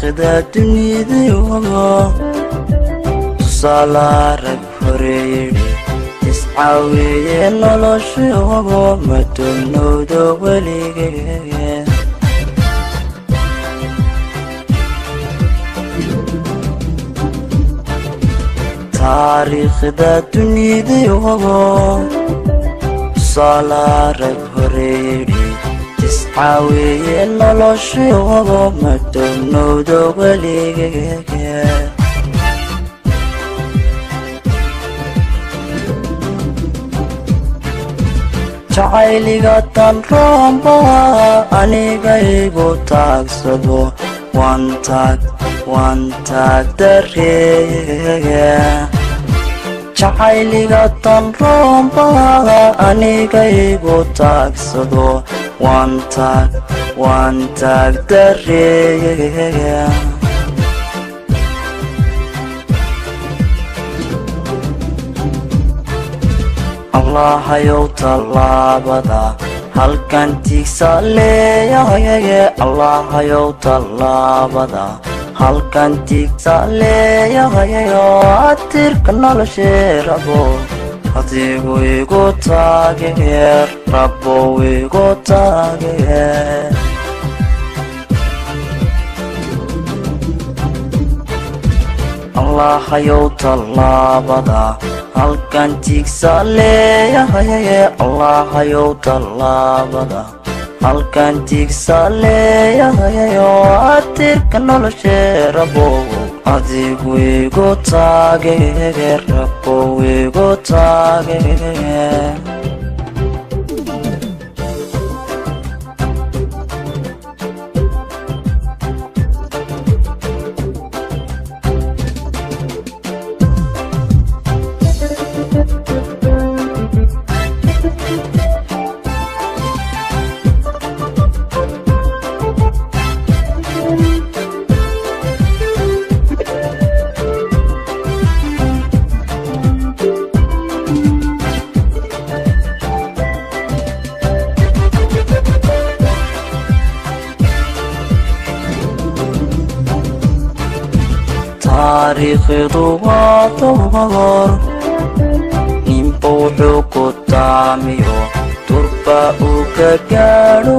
taariikhda dunida tusaale rag hore yidhi iscaawiye noloshooda ma doonowdo weligeed taariikhda dunida tusaale rag hore yidhi iscaawiye noloshooda ma doonowdo weligeed jacayliga tan roomba aniga igu taagsado waan taag dareega jacayliga tan roomba aniga igu taagsado waan taag dareega allahayow tallaabada halkan tiigsa leeyahaye allahayow tallaabada halkan tiigsa leeyahaye atirka noloshee rabo adigu igu taageer rabo igu taageer allahayow tallaabada halkan tiigsa leeyahaye allahayow tallaabada halkan tiigsa leeyahaye atirka noloshee rabo adigu igu taageer rabo igu taageer taariikhdu waa dohor ninba wuxuu ku taamiyo durba uu ka gaadho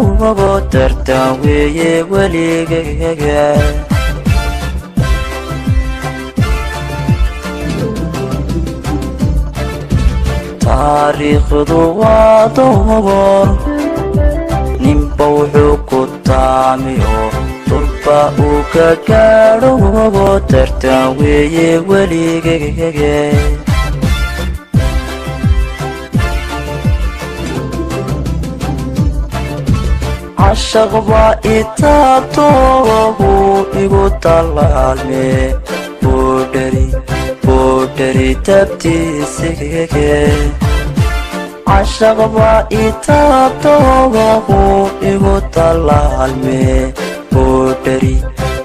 tartan weeye weligeega taariikhdu waa dohor ninba wuxuu ku taamiyo durba uu ka gaadho tartan weeye weligeega cashaq baa itaabto wuu igu tallaalme boodhari tabtiisige cashaq baa itaabto wuu igu tallaalme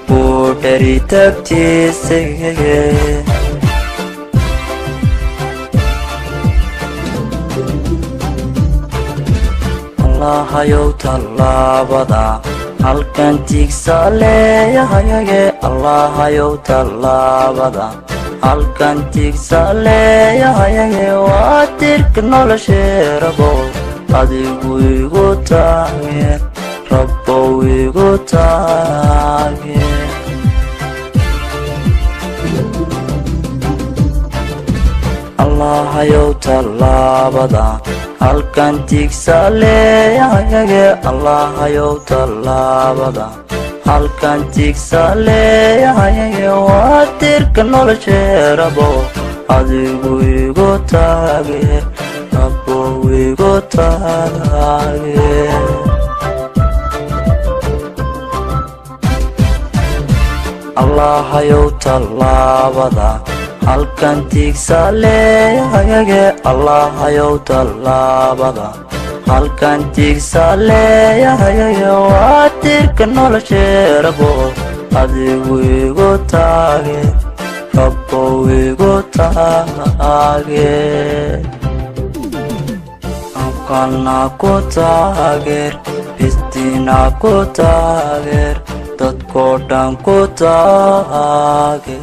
boodhari tabtiisige allahayow tallaabada halkan tiigsa leeyahaye allahayow tallaabada halkan tiigsa leeyahaye waa tirka noloshee rabo adigu igu taageer rabo igu taageer allahayow tallaabada halkan tiigsa leeyahaye allahayow tallaabada halkan tiigsa leeyahaye waa tirka noloshee rabo adigu igu taageer rabo igu taageer allahayow tallaabada halkan tiigsa leeyahaye allahayow tallaabada halkan tiigsa leeyahaye waa tirka noloshee rabo adigu igu taageer rabo igu taageer amkana ku taageer istina ku taageer dadko dhan ku taage